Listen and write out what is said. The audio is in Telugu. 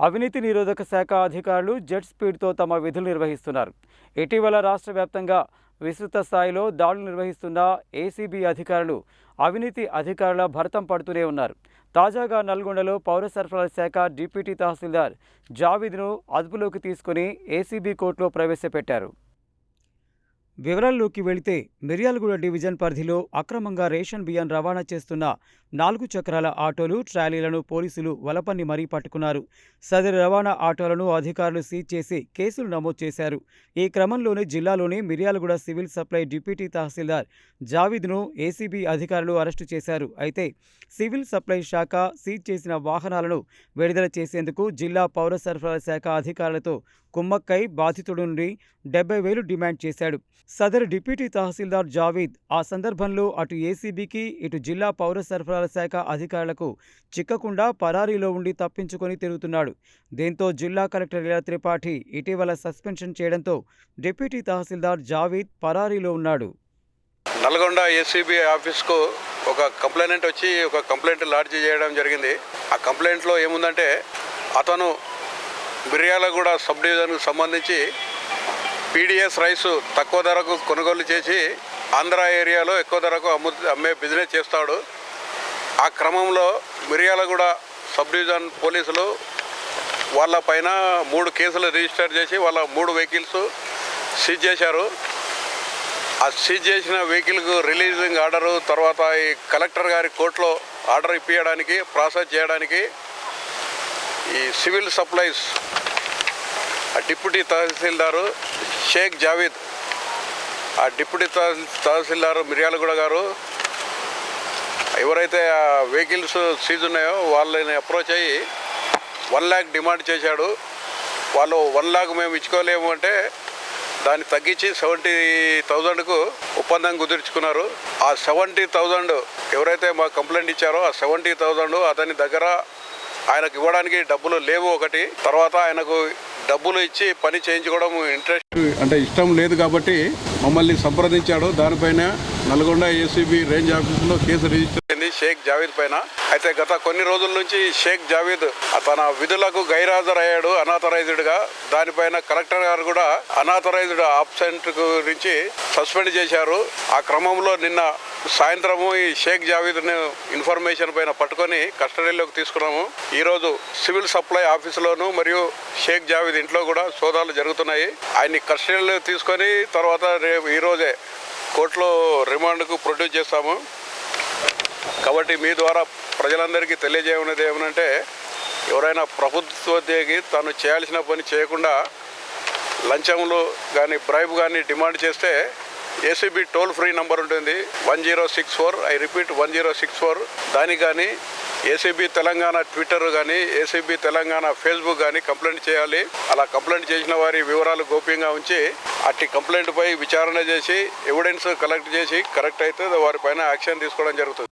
అవినీతి నిరోధక శాఖ అధికారులు జెట్ స్పీడ్తో తమ విధులు నిర్వహిస్తున్నారు. ఇటీవల రాష్ట్ర వ్యాప్తంగా విస్తృత స్థాయిలో దాడులు నిర్వహిస్తున్న ఏసీబీ అధికారులు అవినీతి అధికారుల భరతం పడుతూనే ఉన్నారు. తాజాగా నల్గొండలో పౌర సరఫరాల శాఖ డిప్యూటీ తహసీల్దార్ జావీద్ను అదుపులోకి తీసుకుని ఏసీబీ కోర్టులో ప్రవేశపెట్టారు. వివరాల్లోకి వెళితే మిర్యాలగూడ డివిజన్ పరిధిలో అక్రమంగా రేషన్ బియ్యం రవాణా చేస్తున్న 4 చక్రాల ఆటోలు, ట్రాలీలను పోలీసులు వలపన్ని మరీ పట్టుకున్నారు. సదరు రవాణా ఆటోలను అధికారులు సీజ్ చేసి కేసులు నమోదు చేశారు. ఈ క్రమంలోనే జిల్లాలోని మిర్యాలగూడ సివిల్ సప్లై డిప్యూటీ తహసీల్దార్ జావీద్ను ఏసీబీ అధికారులు అరెస్టు చేశారు. అయితే సివిల్ సప్లై శాఖ సీజ్ చేసిన వాహనాలను విడుదల చేసేందుకు జిల్లా పౌర సరఫరాల శాఖ అధికారులతో కుమ్మక్కై బాధితుడి నుండి 70,000 డిమాండ్ చేశాడు. సదరు డిప్యూటీ తహసీల్దార్ జావీద్ ఆ సందర్భంలో అటు ఏసీబీకి, ఇటు జిల్లా పౌర సరఫరాల శాఖ అధికారులకు చిక్కకుండా పరారీలో ఉండి తప్పించుకొని తిరుగుతున్నాడు. దీంతో జిల్లా కలెక్టర్ లీలా త్రిపాఠి ఇటీవల సస్పెన్షన్ చేయడంతో డిప్యూటీ తహసీల్దార్ జావీద్ పరారీలో ఉన్నాడు. నల్గొండ ఏసీబీ ఆఫీస్కు ఒక కంప్లైంట్ వచ్చి ఒక కంప్లైంట్ లాడ్జ్ చేయడం జరిగింది. ఆ కంప్లైంట్లో ఏముందంటే అతను మిర్యాలగూడ సబ్ డివిజన్కు సంబంధించి పీడిఎస్ రైసు తక్కువ ధరకు కొనుగోలు చేసి ఆంధ్ర ఏరియాలో ఎక్కువ ధరకు అమ్మే బిజినెస్ చేస్తాడు. ఆ క్రమంలో మిర్యాలగూడ సబ్ డివిజన్ పోలీసులు వాళ్ళ పైన 3 కేసులు రిజిస్టర్ చేసి వాళ్ళ 3 వెహికల్స్ సీజ్ చేశారు. ఆ సీజ్ చేసిన వెహికల్కు రిలీజింగ్ ఆర్డరు, తర్వాత ఈ కలెక్టర్ గారి కోర్టులో ఆర్డర్ ఇప్పించడానికి ప్రాసెస్ చేయడానికి ఈ civil supplies deputy tahsildar Shaikh Javeed, ఆ డిప్యూటీ తహసీల్దారు మిర్యాలగూడ గారు ఎవరైతే ఆ వెహికల్స్ సీజ్ ఉన్నాయో వాళ్ళని అప్రోచ్ అయ్యి 1 lakh డిమాండ్ చేశాడు. వాళ్ళు 1 lakh మేము ఇచ్చుకోలేము అంటే దాన్ని తగ్గించి 70,000కు ఒప్పందం కుదుర్చుకున్నారు. ఆ 70,000 ఎవరైతే మా కంప్లైంట్ ఇచ్చారో ఆ 70,000 అతని దగ్గర ఆయనకు ఇవ్వడానికి డబ్బులు లేవు ఒకటి, తర్వాత ఆయనకు డబ్బులు ఇచ్చి పని చేయించుకోవడం ఇష్టం లేదు కాబట్టి మమ్మల్ని సంప్రదించాడు. దానిపైన నల్గొండ ఏసీబీ రేంజ్ ఆఫీసులో కేసు రిజిస్టర్ అయింది షేక్ జావీద్ పైన. అయితే గత కొన్ని రోజుల నుంచి షేక్ జావీద్ తన విధులకు గైరాజరయ్యాడు అనాథరైజ్డ్గా. దానిపైన కలెక్టర్ గారు కూడా అనాథరైజ్డ్ ఆబ్సెంట్ గురించి సస్పెండ్ చేశారు. ఆ క్రమంలో నిన్న సాయంత్రము ఈ షేక్ జావీద్ను ఇన్ఫర్మేషన్ పైన పట్టుకొని కస్టడీలోకి తీసుకున్నాము. ఈరోజు సివిల్ సప్లై ఆఫీసులోను మరియు షేక్ జావీద్ ఇంట్లో కూడా సోదాలు జరుగుతున్నాయి. ఆయన్ని కస్టడీలో తీసుకొని తర్వాత ఈరోజే కోర్టులో రిమాండ్కు ప్రొడ్యూస్ చేస్తాము. కాబట్టి మీ ద్వారా ప్రజలందరికీ తెలియజేయనది ఏమనంటే ఎవరైనా ప్రభుత్వోద్యోగి తను చేయాల్సిన పని చేయకుండా లంచములు కానీ బ్రైబ్ కానీ డిమాండ్ చేస్తే ఏసీబీ టోల్ ఫ్రీ నంబర్ ఉంటుంది 1064. I repeat 1064. దానికి కానీ ఏసీబీ తెలంగాణ ట్విట్టర్ కానీ ఏసీబీ తెలంగాణ ఫేస్బుక్ కానీ కంప్లైంట్ చేయాలి. అలా కంప్లైంట్ చేసిన వారి వివరాలు గోప్యంగా ఉంచి అట్టి కంప్లైంట్పై విచారణ చేసి ఎవిడెన్స్ కలెక్ట్ చేసి కరెక్ట్ అయితే వారిపైన యాక్షన్ తీసుకోవడం జరుగుతుంది.